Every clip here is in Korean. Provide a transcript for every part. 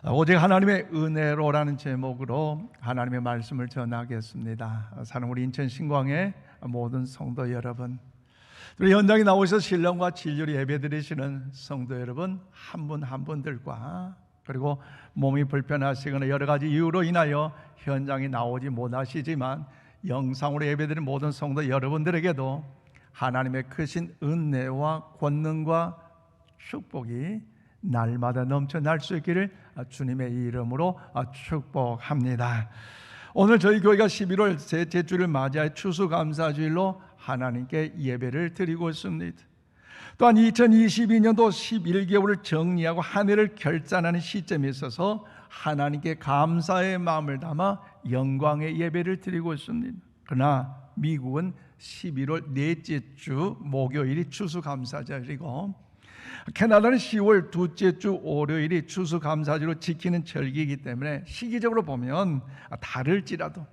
오직 하나님의 은혜로라는 제목으로 하나님의 말씀을 전하겠습니다. 사는 우리 인천 신광의 모든 성도 여러분, 우리 현장에 나오셔서 신령과 진리로 예배드리시는 성도 여러분 한 분 한 분들과, 그리고 몸이 불편하시거나 여러 가지 이유로 인하여 현장에 나오지 못하시지만 영상으로 예배드리는 모든 성도 여러분들에게도 하나님의 크신 은혜와 권능과 축복이 날마다 넘쳐날 수 있기를 주님의 이름으로 축복합니다. 오늘 저희 교회가 11월 셋째 주를 맞이해 추수감사주일로 하나님께 예배를 드리고 있습니다. 또한 2022년도 11개월을 정리하고 한 해를 결산하는 시점에 있어서 하나님께 감사의 마음을 담아 영광의 예배를 드리고 있습니다. 그러나 미국은 11월 넷째 주 목요일이 추수감사절이고, 캐나다는 10월 둘째 주 월요일이 추수감사주로 지키는 절기이기 때문에 시기적으로 보면 다를지라도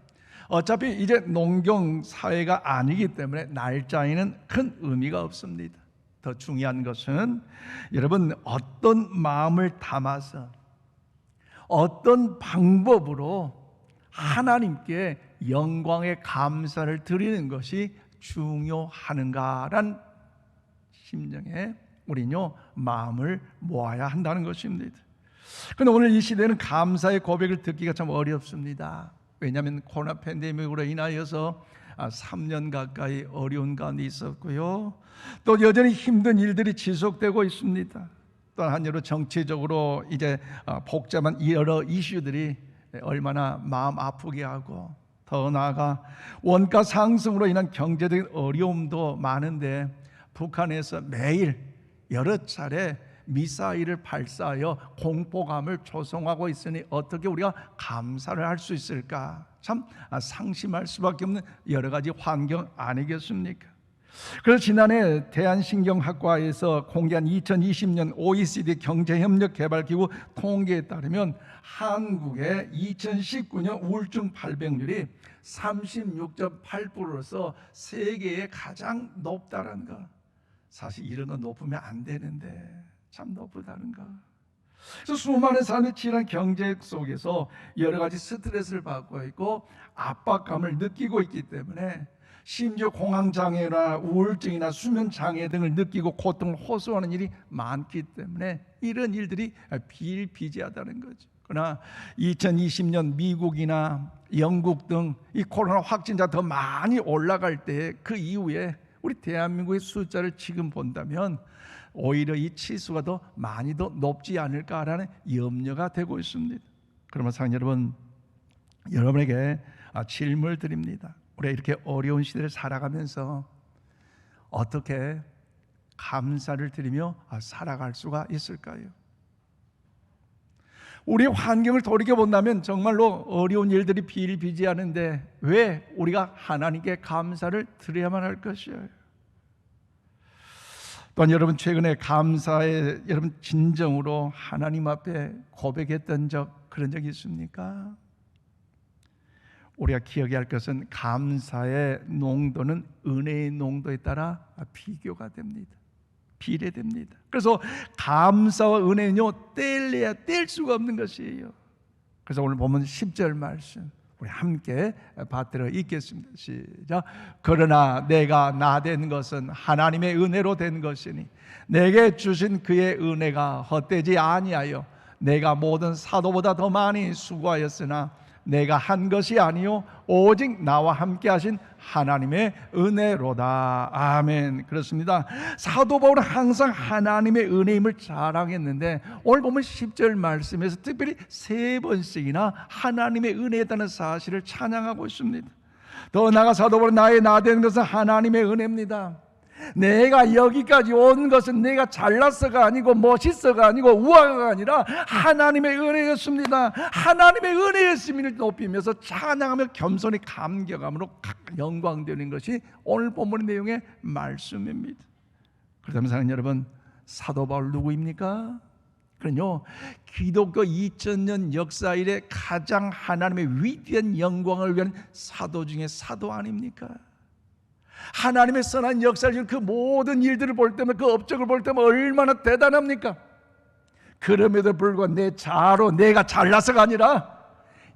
어차피 이제 농경 사회가 아니기 때문에 날짜에는 큰 의미가 없습니다. 더 중요한 것은 여러분 어떤 마음을 담아서 어떤 방법으로 하나님께 영광의 감사를 드리는 것이 중요하는가란 심정에 우리는요 마음을 모아야 한다는 것입니다. 그런데 오늘 이 시대는 감사의 고백을 듣기가 참 어렵습니다. 왜냐하면 코로나 팬데믹으로 인하여서 3년 가까이 어려운 가운데 있었고요, 또 여전히 힘든 일들이 지속되고 있습니다. 또 한여로 정치적으로 이제 복잡한 여러 이슈들이 얼마나 마음 아프게 하고, 더 나아가 원가 상승으로 인한 경제적인 어려움도 많은데 북한에서 매일 여러 차례 미사일을 발사하여 공포감을 조성하고 있으니 어떻게 우리가 감사를 할 수 있을까? 참 상심할 수밖에 없는 여러 가지 환경 아니겠습니까? 그래서 지난해 대한신경학과에서 공개한 2020년 OECD 경제협력개발기구 통계에 따르면 한국의 2019년 우울증 발병률이 36.8%로서 세계에 가장 높다는 거. 사실 이런 거 높으면 안 되는데 참 높다는 거. 그래서 수많은 사람들이 치열한 경제 속에서 여러 가지 스트레스를 받고 있고 압박감을 느끼고 있기 때문에 심지어 공황장애나 우울증이나 수면장애 등을 느끼고 고통을 호소하는 일이 많기 때문에 이런 일들이 비일비재하다는 거죠. 그러나 2020년 미국이나 영국 등 이 코로나 확진자 더 많이 올라갈 때 그 이후에 우리 대한민국의 숫자를 지금 본다면 오히려 이 치수가 더 많이 더 높지 않을까라는 염려가 되고 있습니다. 그러면 사랑하는 여러분, 여러분에게 질문을 드립니다. 우리가 이렇게 어려운 시대를 살아가면서 어떻게 감사를 드리며 살아갈 수가 있을까요? 우리 환경을 돌이켜본다면 정말로 어려운 일들이 비일비재하는데 왜 우리가 하나님께 감사를 드려야만 할 것이에요? 또한 여러분 최근에 감사에 여러분 진정으로 하나님 앞에 고백했던 그런 적이 있습니까? 우리가 기억해야 할 것은 감사의 농도는 은혜의 농도에 따라 비교가 됩니다. 비례됩니다. 그래서 감사와 은혜는요 뗄래야 뗄 수가 없는 것이에요. 그래서 오늘 보면 10절 말씀 우리 함께 받들어 읽겠습니다. 시작. 그러나 내가 나된 것은 하나님의 은혜로 된 것이니 내게 주신 그의 은혜가 헛되지 아니하여 내가 모든 사도보다 더 많이 수고하였으나 내가 한 것이 아니요 오직 나와 함께 하신 하나님의 은혜로다. 아멘. 그렇습니다. 사도 바울은 항상 하나님의 은혜임을 자랑했는데 오늘 보면 10절 말씀에서 특별히 3번씩이나 하나님의 은혜였다는 사실을 찬양하고 있습니다. 더 나아가 사도 바울은 나의 나된 것은 하나님의 은혜입니다. 내가 여기까지 온 것은 내가 잘났어가 아니고 멋있어가 아니고 우아가 아니라 하나님의 은혜였습니다. 하나님의 은혜였음을 높이면서 찬양하며 겸손히 감격함으로 영광되는 것이 오늘 본문의 내용의 말씀입니다. 그렇다면 사랑하는 여러분, 사도 바울 누구입니까? 그럼요, 기독교 2000년 역사 이래 가장 하나님의 위대한 영광을 위한 사도 중에 사도 아닙니까? 하나님의 선한 역사를 그 모든 일들을 볼 때면 그 업적을 볼 때면 얼마나 대단합니까? 그럼에도 불구하고 내 자아로 내가 잘나서가 아니라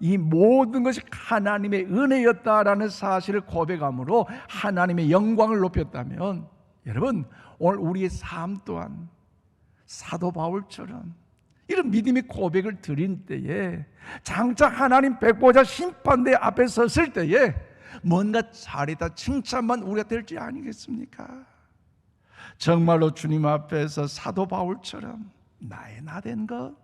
이 모든 것이 하나님의 은혜였다라는 사실을 고백함으로 하나님의 영광을 높였다면, 여러분 오늘 우리의 삶 또한 사도 바울처럼 이런 믿음의 고백을 드린 때에 장차 하나님 백보자 심판대 앞에 섰을 때에 뭔가 잘했다 칭찬만 우리가 될지 아니겠습니까? 정말로 주님 앞에서 사도 바울처럼 나의 나 된 것,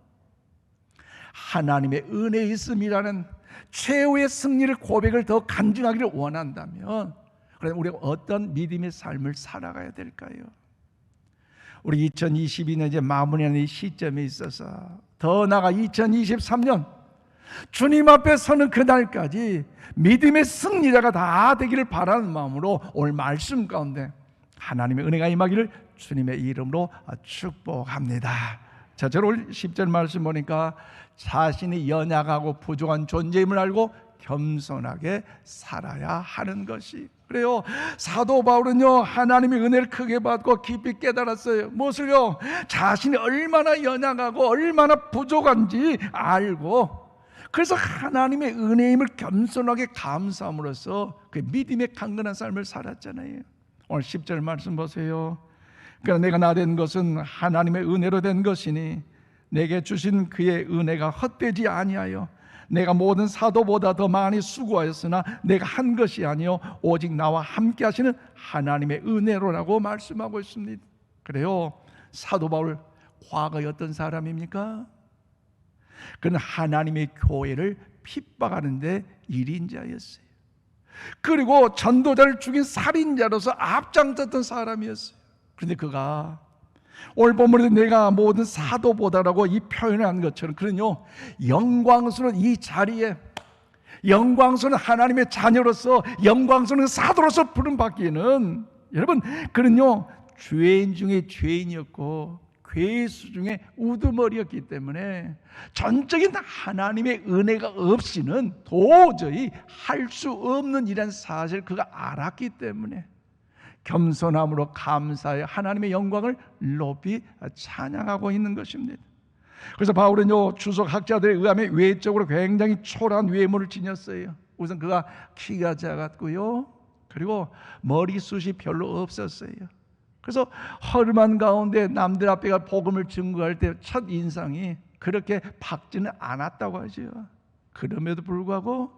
하나님의 은혜에 있음이라는 최후의 승리를 고백을 더 간증하기를 원한다면, 그럼 우리가 어떤 믿음의 삶을 살아가야 될까요? 우리 2022년 이제 마무리하는 이 시점에 있어서 더 나아가 2023년 주님 앞에 서는 그날까지 믿음의 승리자가 다 되기를 바라는 마음으로 오늘 말씀 가운데 하나님의 은혜가 임하기를 주님의 이름으로 축복합니다. 자, 저는 오늘 10절 말씀 보니까 자신이 연약하고 부족한 존재임을 알고 겸손하게 살아야 하는 것이, 그래요. 사도 바울은요 하나님의 은혜를 크게 받고 깊이 깨달았어요. 무엇을요? 자신이 얼마나 연약하고 얼마나 부족한지 알고, 그래서 하나님의 은혜임을 겸손하게 감사함으로써 그 믿음의 강건한 삶을 살았잖아요. 오늘 10절 말씀 보세요. 그러나 내가 나 된 것은 하나님의 은혜로 된 것이니 내게 주신 그의 은혜가 헛되지 아니하여 내가 모든 사도보다 더 많이 수고하였으나 내가 한 것이 아니요 오직 나와 함께 하시는 하나님의 은혜로라고 말씀하고 있습니다. 그래요. 사도 바울 과거에 어떤 사람입니까? 그는 하나님의 교회를 핍박하는 데 일인자였어요. 그리고 전도자를 죽인 살인자로서 앞장섰던 사람이었어요. 그런데 그가 오늘 본문에 내가 모든 사도보다라고 이 표현을 한 것처럼, 그는요 영광스러운 이 자리에, 영광스러운 하나님의 자녀로서, 영광스러운 사도로서 부름받기에는, 여러분 그는요 죄인 중에 죄인이었고 괴수 중에 우두머리였기 때문에 전적인 하나님의 은혜가 없이는 도저히 할 수 없는 일이라는 사실을 그가 알았기 때문에 겸손함으로 감사해 하나님의 영광을 높이 찬양하고 있는 것입니다. 그래서 바울은요 주석학자들에 의하면 외적으로 굉장히 초라한 외모를 지녔어요. 우선 그가 키가 작았고요, 그리고 머리숱이 별로 없었어요. 그래서 허름한 가운데 남들 앞에 복음을 증거할 때 첫 인상이 그렇게 밝지는 않았다고 하죠. 그럼에도 불구하고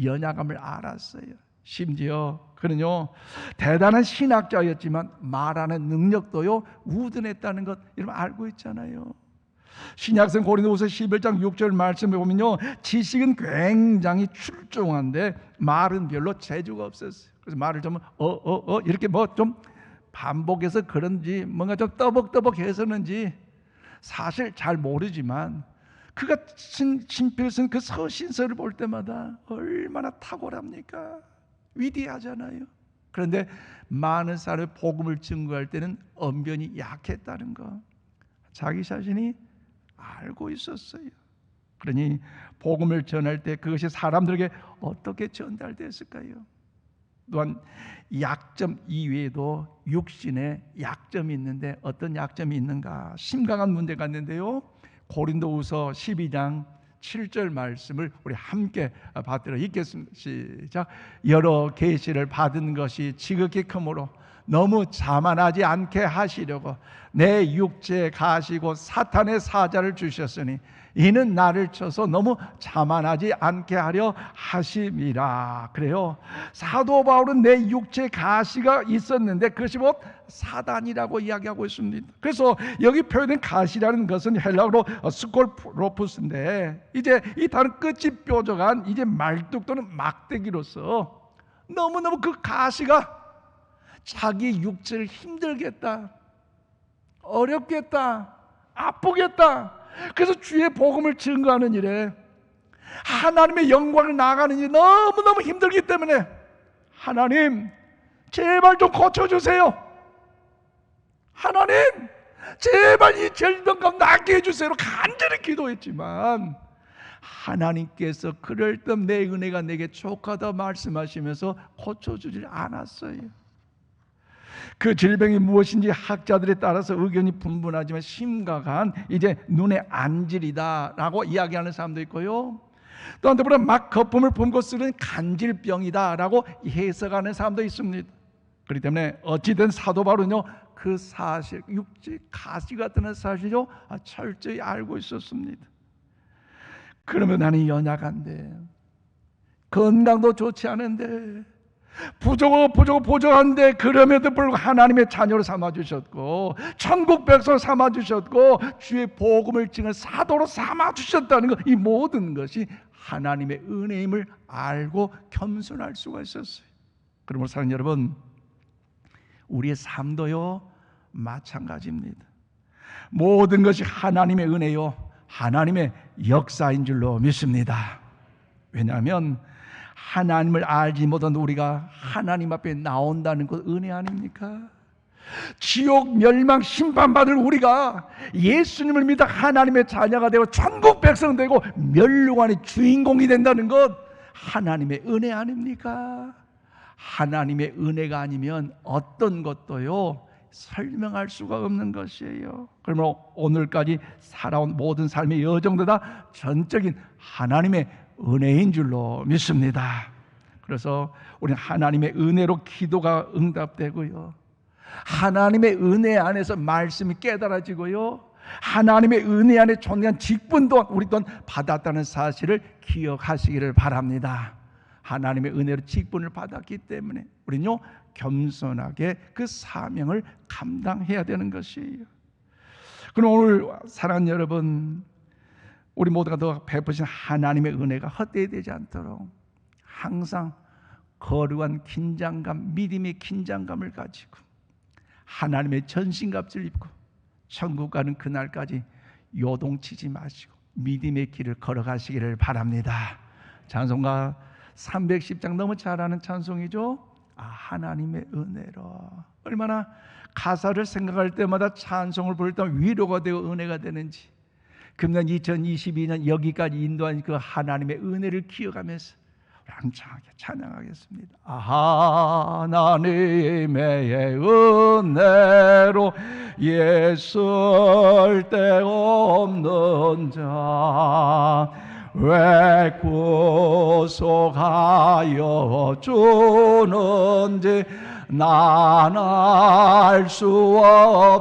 연약함을 알았어요. 심지어 그는요 대단한 신학자였지만 말하는 능력도요 우둔했다는 것 여러분 알고 있잖아요. 신약성 고린도후서 11장 6절 말씀에 보면요 지식은 굉장히 출중한데 말은 별로 재주가 없었어요. 그래서 말을 좀 이렇게 뭐 좀 반복해서 그런지 뭔가 좀 떠벅떠벅해서는지 사실 잘 모르지만 그가 친필 쓴 그 서신서를 볼 때마다 얼마나 탁월합니까? 위대하잖아요. 그런데 많은 사람의 복음을 증거할 때는 언변이 약했다는 거 자기 자신이 알고 있었어요. 그러니 복음을 전할 때 그것이 사람들에게 어떻게 전달됐을까요? 또한 약점 이외에도 육신에 약점이 있는데 어떤 약점이 있는가? 심각한 문제가 있는데요. 고린도후서 12장 7절 말씀을 우리 함께 받들어 읽겠습니다. 시작. 여러 계시를 받은 것이 지극히 크므로 너무 자만하지 않게 하시려고 내 육체에 가시고 사탄의 사자를 주셨으니 이는 나를 쳐서 너무 자만하지 않게 하려 하심이라. 그래요. 사도 바울은 내 육체에 가시가 있었는데 그것이 곧 사단이라고 이야기하고 있습니다. 그래서 여기 표현된 가시라는 것은 헬라어로 스콜로푸스인데 이제 이 단어 끝이 뾰족한 이제 말뚝 또는 막대기로서 너무너무 그 가시가 자기 육체를 힘들겠다, 어렵겠다, 아프겠다. 그래서 주의 복음을 증거하는 일에 하나님의 영광을 나가는 일이 너무너무 힘들기 때문에 하나님 제발 좀 고쳐주세요. 하나님 제발 이 질병감 낫게 해주세요. 간절히 기도했지만 하나님께서 그럴 때 내 은혜가 내게 족하다 말씀하시면서 고쳐주질 않았어요. 그 질병이 무엇인지 학자들에 따라서 의견이 분분하지만 심각한 이제 눈의 안질이다라고 이야기하는 사람도 있고요. 또 한편으로는 막 거품을 뿜고 쓰는 간질병이다라고 해석하는 사람도 있습니다. 그렇기 때문에 어찌된 사도 바울은요, 그 사실, 육지 가시 같은 사실을 철저히 알고 있었습니다. 그러면 나는 연약한데, 건강도 좋지 않은데, 부족한데, 그럼에도 불구하고 하나님의 자녀로 삼아주셨고, 천국 백성 삼아주셨고, 주의 복음을 증언 사도로 삼아주셨다는 것, 이 모든 것이 하나님의 은혜임을 알고 겸손할 수가 있었어요. 그러므로 사랑하는 여러분, 우리의 삶도요 마찬가지입니다. 모든 것이 하나님의 은혜요, 하나님의 역사인 줄로 믿습니다. 왜냐하면 하나님을 알지 못한 우리가 하나님 앞에 나온다는 것 은혜 아닙니까? 지옥 멸망 심판받을 우리가 예수님을 믿어 하나님의 자녀가 되고 천국 백성 되고 멸류관의 주인공이 된다는 것 하나님의 은혜 아닙니까? 하나님의 은혜가 아니면 어떤 것도요 설명할 수가 없는 것이에요. 그러므로 오늘까지 살아온 모든 삶의 여정도 다 전적인 하나님의 은혜인 줄로 믿습니다. 그래서 우리는 하나님의 은혜로 기도가 응답되고요, 하나님의 은혜 안에서 말씀이 깨달아지고요, 하나님의 은혜 안에 존재한 직분 또한 우리 또한 받았다는 사실을 기억하시기를 바랍니다. 하나님의 은혜로 직분을 받았기 때문에 우리는요 겸손하게 그 사명을 감당해야 되는 것이에요. 그럼 오늘 사랑하는 여러분, 우리 모두가 더 베푸신 하나님의 은혜가 헛되이 되지 않도록 항상 거룩한 긴장감, 믿음의 긴장감을 가지고 하나님의 전신갑주를 입고 천국 가는 그날까지 요동치지 마시고 믿음의 길을 걸어가시기를 바랍니다. 찬송가 310장 너무 잘 아는 찬송이죠. 하나님의 은혜로. 얼마나 가사를 생각할 때마다 찬송을 부를 때 위로가 되고 은혜가 되는지, 금년 2022년 여기까지 인도한 그 하나님의 은혜를 기억하면서 왕창하게 찬양하겠습니다. 하나님의 은혜로 예술 데 없는 자 왜 구속하여 주는지 난 알 수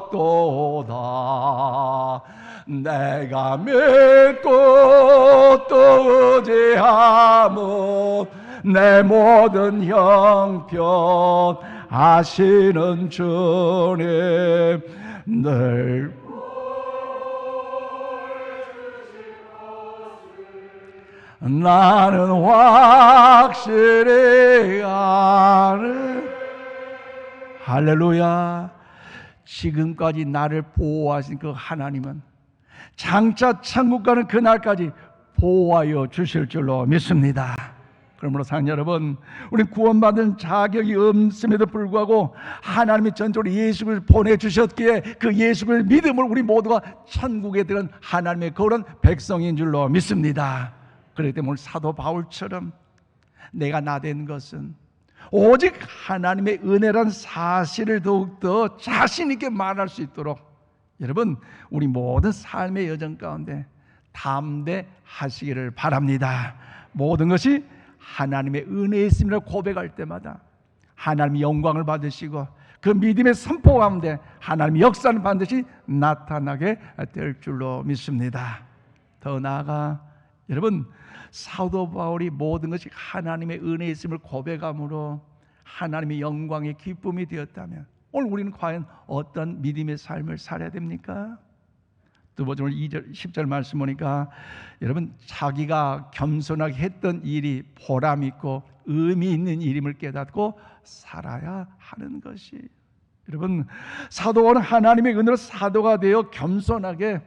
없도다. 내가 믿고 또 의지함은 내 모든 형편 아시는 주님 늘 나는 확실히 아는. 할렐루야. 지금까지 나를 보호하신 그 하나님은 장차 천국 가는 그날까지 보호하여 주실 줄로 믿습니다. 그러므로 사랑하는 여러분, 우리 구원받은 자격이 없음에도 불구하고 하나님이 전적으로 예수를 보내주셨기에 그 예수를 믿음으로 우리 모두가 천국에 들은 하나님의 거룩한 백성인 줄로 믿습니다. 그렇기 때문에 오늘 사도 바울처럼 내가 나된 것은 오직 하나님의 은혜란 사실을 더욱더 자신 있게 말할 수 있도록 여러분 우리 모든 삶의 여정 가운데 담대하시기를 바랍니다. 모든 것이 하나님의 은혜였음이라 고백할 때마다 하나님의 영광을 받으시고 그 믿음의 선포 가운데 하나님의 역사는 반드시 나타나게 될 줄로 믿습니다. 더 나아가 여러분 사도 바울이 모든 것이 하나님의 은혜였음을 고백함으로 하나님의 영광의 기쁨이 되었다면 오늘 우리는 과연 어떤 믿음의 삶을 살아야 됩니까? 두 번째 오늘 2절 10절 말씀 보니까 여러분 자기가 겸손하게 했던 일이 보람 있고 의미 있는 일임을 깨닫고 살아야 하는 것이. 여러분 사도 바울은 하나님의 은혜로 사도가 되어 겸손하게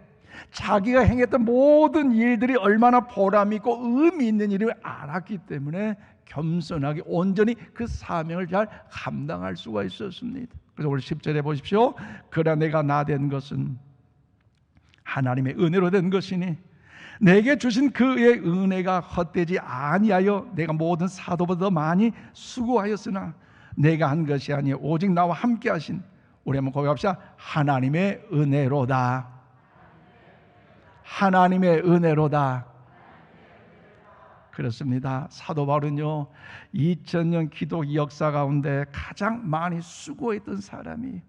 자기가 행했던 모든 일들이 얼마나 보람 있고 의미 있는 일을 알았기 때문에 겸손하게 온전히 그 사명을 잘 감당할 수가 있었습니다. 그래서 오늘 10절에 보십시오. 그러나 내가 나된 것은 하나님의 은혜로 된 것이니 내게 주신 그의 은혜가 헛되지 아니하여 내가 모든 사도보다 더 많이 수고하였으나 내가 한 것이 아니요 오직 나와 함께 하신, 우리 한번 고백합시다. 하나님의 은혜로다. 하나님의 은혜로다. 그렇습니다. 사도 바울은요 2000년 기독 역사 가운데 가장 많이 수고했던 사람이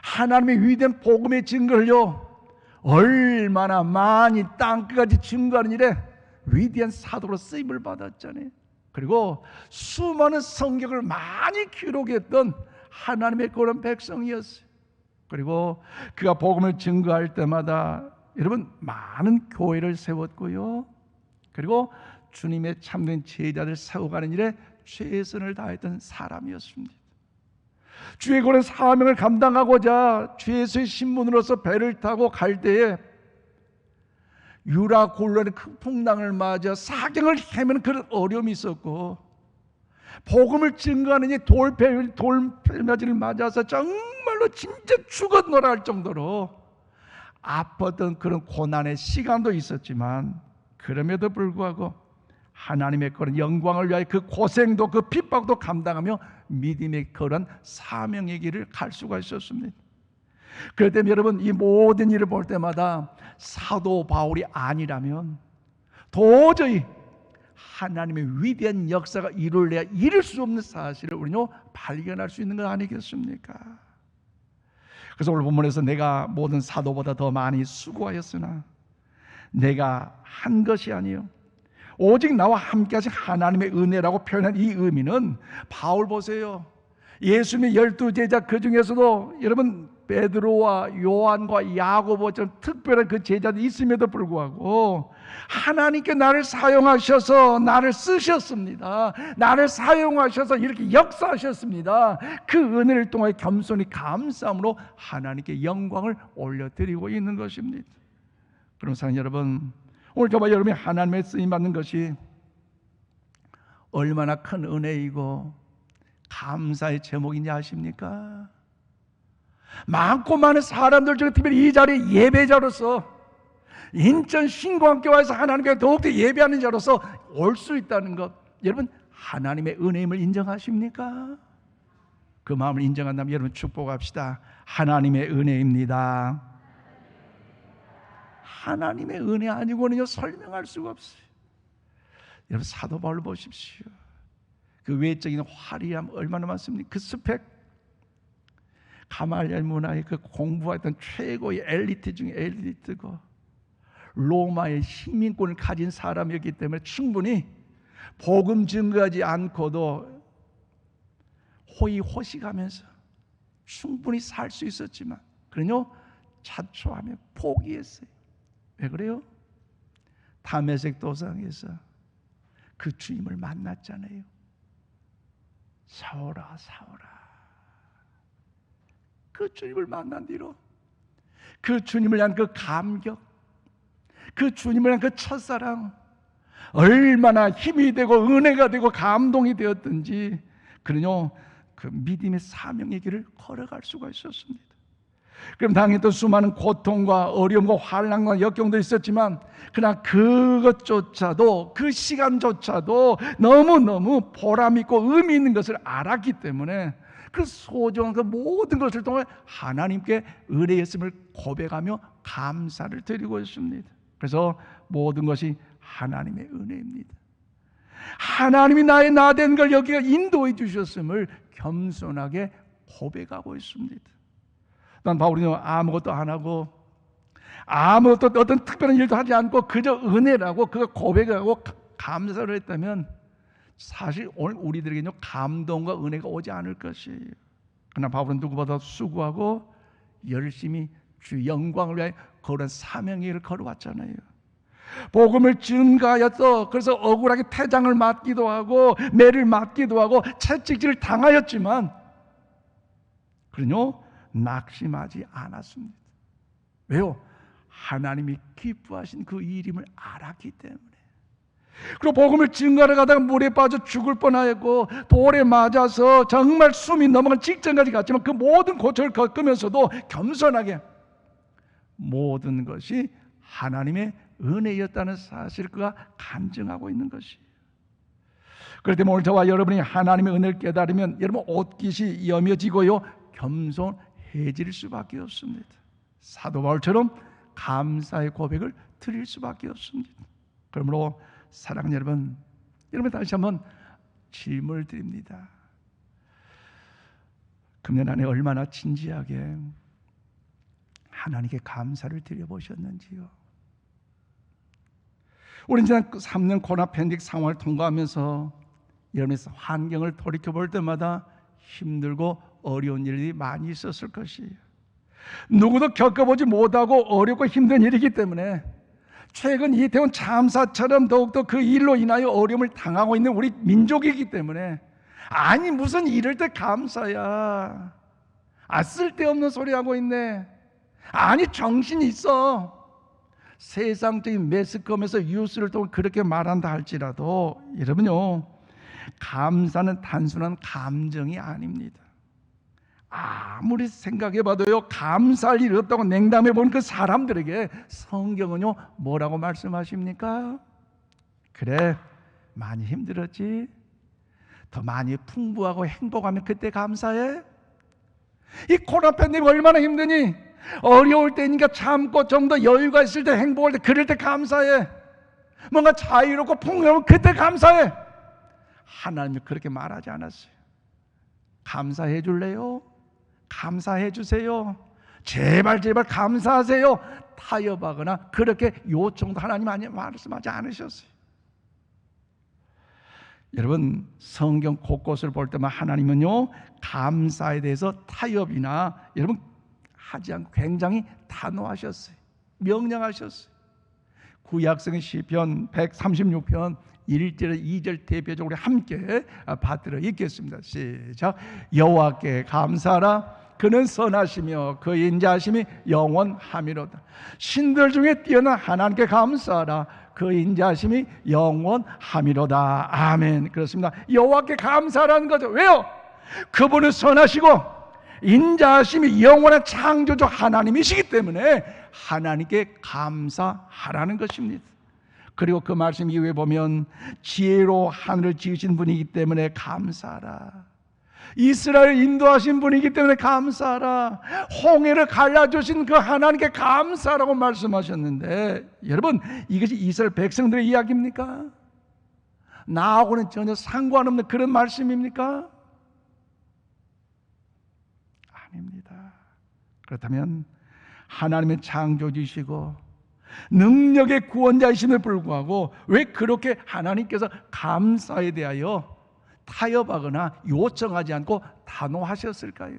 하나님의 위대한 복음의 증거를요 얼마나 많이 땅끝까지 증거하는 일에 위대한 사도로 쓰임을 받았잖아요. 그리고 수많은 성경을 많이 기록했던 하나님의 그런 백성이었어요. 그리고 그가 복음을 증거할 때마다 여러분 많은 교회를 세웠고요, 그리고 주님의 참된 제자들 세워가는 일에 최선을 다했던 사람이었습니다. 주의 그런 사명을 감당하고자 주 예수의 신분으로서 배를 타고 갈 때에 유라 곤란의 큰 풍랑을 맞아 사경을 헤매는 그런 어려움이 있었고, 복음을 증거하는 이 돌팔매질을 맞아서 정말로 진짜 죽었노라 할 정도로 아팠던 그런 고난의 시간도 있었지만, 그럼에도 불구하고 하나님의 그런 영광을 위하여 그 고생도 그 핍박도 감당하며 믿음의 그런 사명의 길을 갈 수가 있었습니다. 그럴 때 여러분 이 모든 일을 볼 때마다 사도 바울이 아니라면 도저히 하나님의 위대한 역사가 이룰래야 이룰 수 없는 사실을 우리는 발견할 수 있는 것 아니겠습니까? 그래서 오늘 본문에서 내가 모든 사도보다 더 많이 수고하였으나 내가 한 것이 아니요 오직 나와 함께 하신 하나님의 은혜라고 표현한 이 의미는, 바울 보세요, 예수님의 12제자 그 중에서도 여러분 베드로와 요한과 야고보처럼 특별한 그 제자들이 있음에도 불구하고 하나님께 나를 사용하셔서 나를 쓰셨습니다. 나를 사용하셔서 이렇게 역사하셨습니다. 그 은혜를 통해 겸손히 감사함으로 하나님께 영광을 올려드리고 있는 것입니다. 그럼 사랑하는 여러분, 오늘 저와 여러분이 하나님의 쓰임받는 것이 얼마나 큰 은혜이고 감사의 제목인지 아십니까? 많고 많은 사람들 중에 특별히 이 자리에 예배자로서 인천 신광교회에서 하나님께 더욱더 예배하는 자로서 올 수 있다는 것, 여러분 하나님의 은혜임을 인정하십니까? 그 마음을 인정한다면 여러분 축복합시다. 하나님의 은혜입니다. 하나님의 은혜 아니고는요 설명할 수가 없어요. 여러분 사도 바울 보십시오. 그 외적인 화려함 얼마나 많습니까? 그 스펙, 가말리엘 문화의 그 공부했던 최고의 엘리트 중에 엘리트고 로마의 시민권을 가진 사람이었기 때문에 충분히 복음 증거하지 않고도 호의호식하면서 충분히 살 수 있었지만 그러뇨 자초하며 포기했어요. 왜 그래요? 다메섹 도상에서 그 주님을 만났잖아요. 사오라 사오라. 그 주님을 만난 뒤로 그 주님을 향한 그 감격, 그 주님을 향한 그 첫사랑, 얼마나 힘이 되고 은혜가 되고 감동이 되었든지 그러뇨 그 믿음의 사명의 길을 걸어갈 수가 있었습니다. 그럼 당했던 수많은 고통과 어려움과 환난과 역경도 있었지만 그러나 그것조차도 그 시간조차도 너무너무 보람있고 의미 있는 것을 알았기 때문에 그 소중한 그 모든 것을 통해 하나님께 은혜였음을 고백하며 감사를 드리고 있습니다. 그래서 모든 것이 하나님의 은혜입니다. 하나님이 나의 나 된 걸 여기가 인도해 주셨음을 겸손하게 고백하고 있습니다. 난 바울이요 아무것도 안 하고 아무것도 어떤 특별한 일도 하지 않고 그저 은혜라고 그가 고백하고 감사를 했다면 사실 오늘 우리들에게는 감동과 은혜가 오지 않을 것이에요. 그러나 바울은 누구보다 수고하고 열심히 주 영광을 위해 그런 사명의 길을 걸어왔잖아요. 복음을 증가하였어. 그래서 억울하게 태장을 맞기도 하고 매를 맞기도 하고 채찍질을 당하였지만 그러뇨 낙심하지 않았습니다. 왜요? 하나님이 기뻐하신 그 일임을 알았기 때문에. 그리고 복음을 증거하러 가다가 물에 빠져 죽을 뻔하였고 돌에 맞아서 정말 숨이 넘어간 직전까지 갔지만 그 모든 고초를 겪으면서도 겸손하게 모든 것이 하나님의 은혜였다는 사실을 그가 간증하고 있는 것이에요. 그럴 때 오늘 저와 여러분이 하나님의 은혜를 깨달으면 여러분 옷깃이 여며지고요, 겸손해질 수밖에 없습니다. 사도 바울처럼 감사의 고백을 드릴 수밖에 없습니다. 그러므로 사랑하는 여러분 다시 한번 질문을 드립니다. 금년 안에 얼마나 진지하게 하나님께 감사를 드려보셨는지요. 우리는 지난 3년 코로나 팬데믹 상황을 통과하면서 여러분의 환경을 돌이켜볼 때마다 힘들고 어려운 일이 많이 있었을 것이에요. 누구도 겪어보지 못하고 어렵고 힘든 일이기 때문에 최근 이태원 참사처럼 더욱더 그 일로 인하여 어려움을 당하고 있는 우리 민족이기 때문에 아니 무슨 이럴 때 감사야, 쓸데없는 소리 하고 있네, 아니 정신이 있어, 세상적인 매스컴에서 뉴스를 통해 그렇게 말한다 할지라도 여러분요, 감사는 단순한 감정이 아닙니다. 아무리 생각해봐도요, 감사할 일이 없다고 냉담해 본 그 사람들에게 성경은요 뭐라고 말씀하십니까? 그래, 많이 힘들었지? 더 많이 풍부하고 행복하면 그때 감사해? 이 코로나 팬데믹 얼마나 힘드니? 어려울 때니까 참고 좀 더 여유가 있을 때, 행복할 때, 그럴 때 감사해. 뭔가 자유롭고 풍요로우면 그때 감사해. 하나님이 그렇게 말하지 않았어요. 감사해 줄래요? 감사해 주세요. 제발 감사하세요. 타협하거나 그렇게 요청도 하나님 말씀하지 않으셨어요. 여러분, 성경 곳곳을 볼 때만 하나님은요 감사에 대해서 타협이나 여러분 하지 않고 굉장히 단호하셨어요. 명령하셨어요. 구약성의 시편 136편 1절 2절 대표적으로 함께 받들어 읽겠습니다. 시작. 여호와께 감사하라. 그는 선하시며 그의 인자하심이 영원하미로다. 신들 중에 뛰어난 하나님께 감사하라. 그의 인자하심이 영원하미로다. 아멘. 그렇습니다. 여호와께 감사하라는 거죠. 왜요? 그분은 선하시고 인자하심이 영원한 창조주 하나님이시기 때문에 하나님께 감사하라는 것입니다. 그리고 그 말씀 이후에 보면 지혜로 하늘을 지으신 분이기 때문에 감사하라. 이스라엘을 인도하신 분이기 때문에 감사하라. 홍해를 갈라주신 그 하나님께 감사하라고 말씀하셨는데, 여러분 이것이 이스라엘 백성들의 이야기입니까? 나하고는 전혀 상관없는 그런 말씀입니까? 아닙니다. 그렇다면 하나님의 창조주시고 능력의 구원자이심에 불구하고 왜 그렇게 하나님께서 감사에 대하여 타협하거나 요청하지 않고 단호하셨을까요?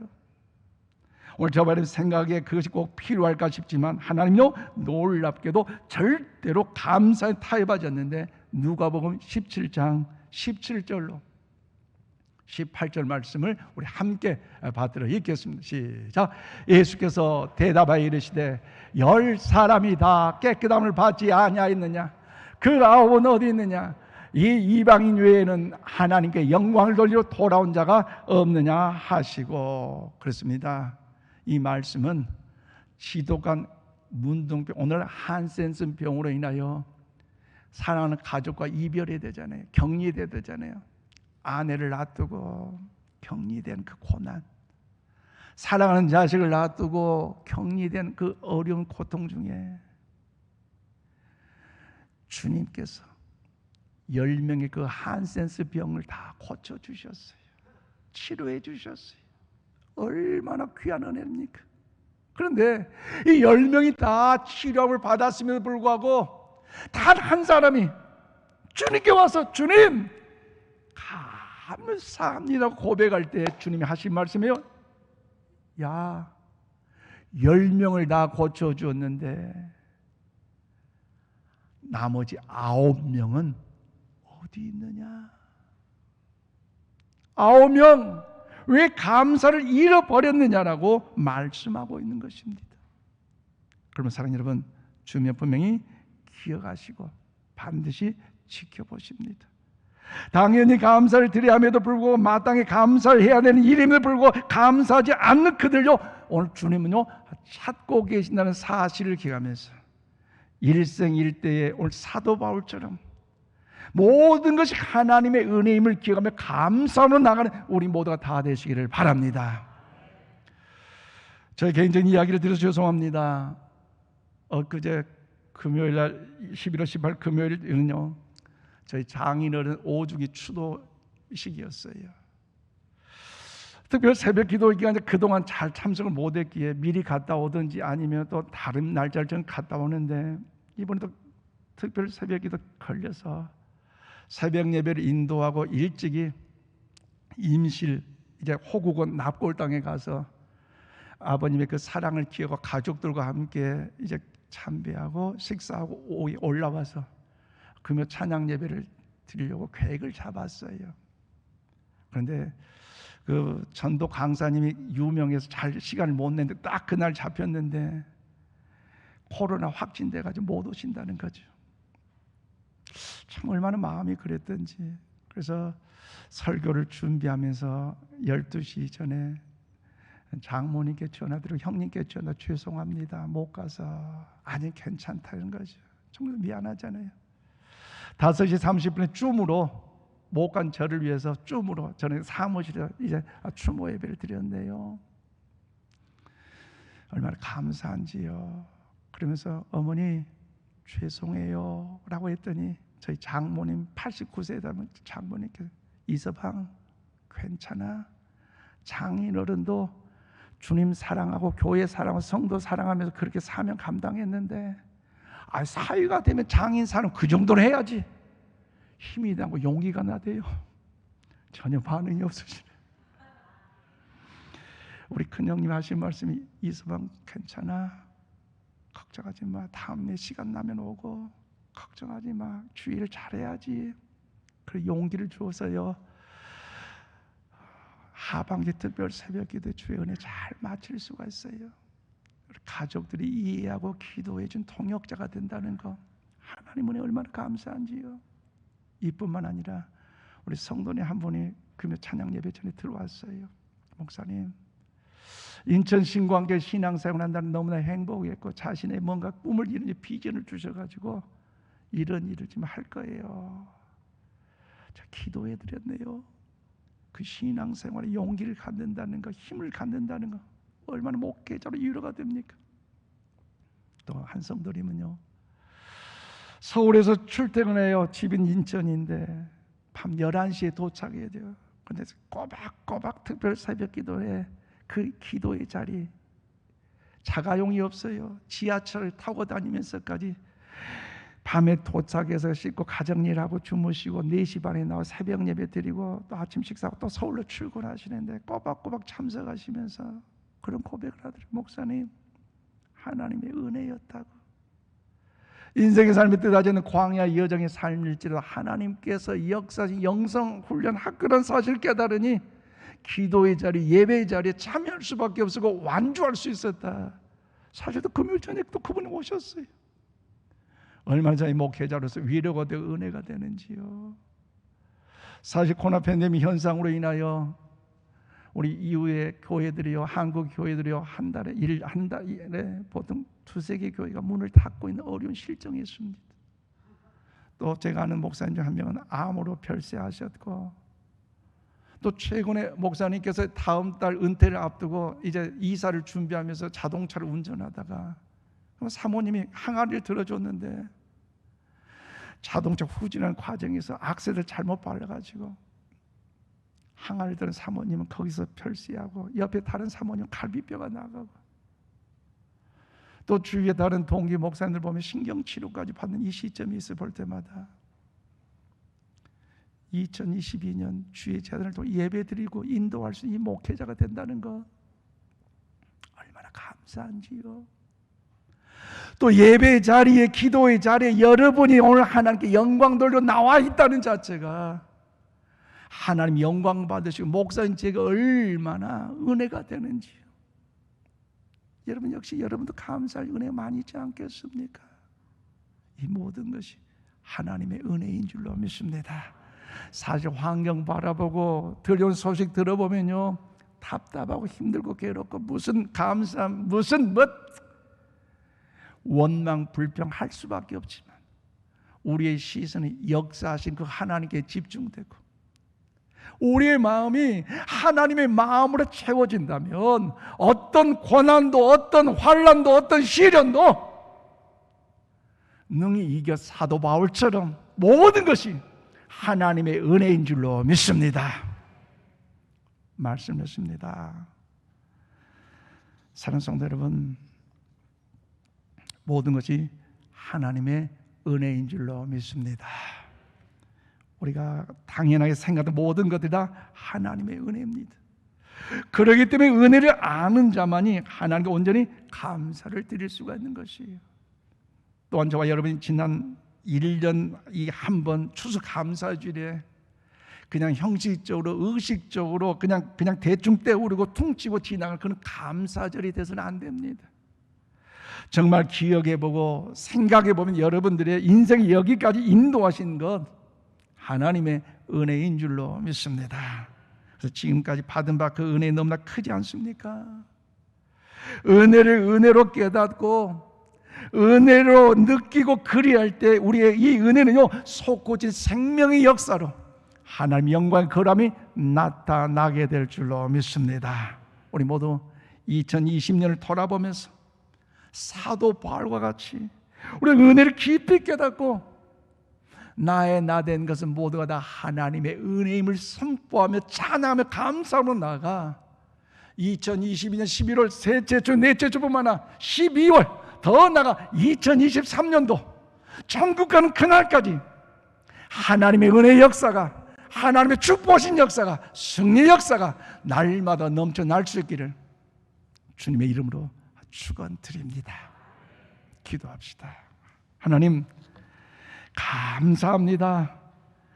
오늘 저번에 생각에 그것이 꼭 필요할까 싶지만 하나님요 놀랍게도 절대로 감사에 타협하지 않는데 누가복음 17장 17절로 18절 말씀을 우리 함께 받들어 읽겠습니다. 시작. 예수께서 대답하여 이르시되 10사람이 다 깨끗함을 받지 아니하였느냐? 그 9은 어디 있느냐? 이 이방인 외에는 하나님께 영광을 돌리러 돌아온 자가 없느냐 하시고. 그렇습니다. 이 말씀은 지독한 문둥병, 오늘 한센슨 병으로 인하여 사랑하는 가족과 이별이 되잖아요. 격리돼야 되잖아요. 아내를 놔두고 격리된 그 고난, 사랑하는 자식을 놔두고 격리된 그 어려운 고통 중에 주님께서 10명의 그 한센스 병을 다 고쳐주셨어요. 치료해 주셨어요. 얼마나 귀한 은혜입니까? 그런데 이 10명이 다 치료를 받았음에도 불구하고 단 한 사람이 주님께 와서 주님 감사합니다 고백할 때 주님이 하신 말씀이에요. 야, 10명을 다 고쳐주었는데 나머지 9명은 어디 있느냐? 9명 왜 감사를 잃어버렸느냐라고 말씀하고 있는 것입니다. 그러면 사랑하는 여러분, 주님 분명히 기억하시고 반드시 지켜보십니다. 당연히 감사를 드려야 함에도 불구하고 마땅히 감사를 해야 되는 일임에도 불구하고 감사하지 않는 그들요, 오늘 주님은요 찾고 계신다는 사실을 기억하면서 일생일대에 오늘 사도 바울처럼 모든 것이 하나님의 은혜임을 기억하며 감사로 나가는 우리 모두가 다 되시기를 바랍니다. 저희 개인적인 이야기를 드려서 죄송합니다. 엊그제 금요일 날 11월 18일 금요일은요, 저희 장인어른 오주기 추도식이었어요. 특별 새벽 기도 기간에 그동안 잘 참석을 못했기에 미리 갔다 오든지 아니면 또 다른 날짜를 좀 갔다 오는데, 이번에도 특별 새벽 기도 걸려서 새벽 예배를 인도하고 일찍이 임실 이제 호국원 납골 땅에 가서 아버님의 그 사랑을 기억하고 가족들과 함께 이제 참배하고 식사하고 올라와서 금요 찬양 예배를 드리려고 계획을 잡았어요. 그런데 그 전도 강사님이 유명해서 잘 시간을 못 냈는데 딱 그날 잡혔는데 코로나 확진돼 가지고 못 오신다는 거죠. 참 얼마나 마음이 그랬던지. 그래서 설교를 준비하면서 12시 전에 장모님께 전화드리고 형님께 전화 죄송합니다 못 가서. 아니 괜찮다는 거죠. 정말 미안하잖아요. 5시 30분에 줌으로 못 간 저를 위해서 줌으로 저는 사무실에 이제 추모 예배를 드렸네요. 얼마나 감사한지요. 그러면서 어머니 죄송해요 라고 했더니 저희 장모님 89세 되면 장모님께서 이서방 괜찮아. 장인어른도 주님 사랑하고 교회 사랑하고 성도 사랑하면서 그렇게 사명 감당했는데 사위가 되면 장인 사랑 그 정도는 해야지. 힘이 나고 용기가 나대요. 전혀 반응이 없으시네. 우리 큰형님 하신 말씀이 이서방 괜찮아. 걱정하지 마. 다음에 시간 나면 오고. 걱정하지 마. 주의를 잘해야지. 그래 용기를 주어서요. 하반기 특별 새벽 기도 주의 은혜 잘 마칠 수가 있어요. 가족들이 이해하고 기도해 준 동역자가 된다는 거 하나님 은혜 얼마나 감사한지요. 이뿐만 아니라 우리 성도님 한 분이 금요 찬양 예배 전에 들어왔어요. 목사님 인천 신광교회 신앙생활 한다는 너무나 행복했고 자신의 뭔가 꿈을 이루는 비전을 주셔가지고 이런 일을 지금 할 거예요. 자, 기도해 드렸네요. 그 신앙생활에 용기를 갖는다는 거, 힘을 갖는다는 거 얼마나 목회자로 위로가 됩니까? 또 한 성도님은요, 서울에서 출퇴근해요. 집인 인천인데 밤 11시에 도착해야 돼요. 그런데 꼬박꼬박 특별 새벽 기도에 그 기도의 자리 자가용이 없어요. 지하철을 타고 다니면서까지 밤에 도착해서 씻고 가정일하고 주무시고 4시 반에 나와 새벽 예배 드리고 또 아침 식사하고 또 서울로 출근하시는데 꼬박꼬박 참석하시면서 그런 고백을 하더라고요. 목사님 하나님의 은혜였다고. 인생의 삶의 뜻하지는 광야 여정의 삶일지라도 하나님께서 역사하신 영성 훈련 학교란 사실 깨달으니 기도의 자리 예배의 자리에 참여할 수밖에 없었고 완주할 수 있었다. 사실도 금요일 저녁 또 그분이 오셨어요. 얼마나 저희 목회자로서 위로가 되고 은혜가 되는지요. 사실 코로나 팬데믹 현상으로 인하여 우리 이후에 교회들이요, 한국 교회들이요, 한 달에 보통 2-3개 교회가 문을 닫고 있는 어려운 실정이 있습니다. 또 제가 아는 목사님 중 한 명은 암으로 별세하셨고, 또 최근에 목사님께서 다음 달 은퇴를 앞두고 이제 이사를 준비하면서 자동차를 운전하다가 사모님이 항아리를 들어줬는데 자동차 후진하는 과정에서 악셀을 잘못 밟아가지고 항아리를 들은 사모님은 거기서 별세하고 옆에 다른 사모님은 갈비뼈가 나가고 또 주위에 다른 동기 목사님들 보면 신경치료까지 받는 이 시점이 있어 볼 때마다 2022년 주의 재단을 통해 예배드리고 인도할 수 있는 이 목회자가 된다는 것 얼마나 감사한지요. 또 예배 자리에 기도의 자리에 여러분이 오늘 하나님께 영광 돌려 나와 있다는 자체가 하나님 영광 받으시고 목사님 제가 얼마나 은혜가 되는지요. 여러분 역시 여러분도 감사할 은혜 많이 있지 않겠습니까? 이 모든 것이 하나님의 은혜인 줄로 믿습니다. 사실 환경 바라보고 들려온 소식 들어보면요 답답하고 힘들고 괴롭고 무슨 감사함 무슨 원망 불평할 수밖에 없지만 우리의 시선이 역사하신 그 하나님께 집중되고 우리의 마음이 하나님의 마음으로 채워진다면 어떤 고난도 어떤 환난도 어떤 시련도 능히 이겨 사도 바울처럼 모든 것이 하나님의 은혜인 줄로 믿습니다. 말씀했습니다. 사랑하는 성도 여러분, 모든 것이 하나님의 은혜인 줄로 믿습니다. 우리가 당연하게 생각하는 모든 것들이 다 하나님의 은혜입니다. 그렇기 때문에 은혜를 아는 자만이 하나님께 온전히 감사를 드릴 수가 있는 것이에요. 또한 저와 여러분이 지난 1년 이 한 번 추수 감사주일에 그냥 형식적으로 의식적으로 그냥 대충 때우르고 퉁치고 지나갈 그런 감사절이 돼서는 안 됩니다. 정말 기억해보고 생각해보면 여러분들의 인생이 여기까지 인도하신 것 하나님의 은혜인 줄로 믿습니다. 그래서 지금까지 받은 바 그 은혜 너무나 크지 않습니까? 은혜를 은혜로 깨닫고 은혜로 느끼고 그리할 때 우리의 이 은혜는요 솟구친 생명의 역사로 하나님의 영광의 거람이 나타나게 될 줄로 믿습니다. 우리 모두 2020년을 돌아보면서 사도 바울과 같이 우리 은혜를 깊이 깨닫고 나의 나 된 것은 모두가 다 하나님의 은혜임을 선포하며 찬양하며 감사하며 나아가 2022년 11월 셋째 주 넷째 주뿐만 아니라 12월 더 나아가 2023년도 천국 가는 그날까지 하나님의 은혜의 역사가 하나님의 축복하신 역사가 승리의 역사가 날마다 넘쳐날 수 있기를 주님의 이름으로 축원드립니다. 기도합시다. 하나님 감사합니다.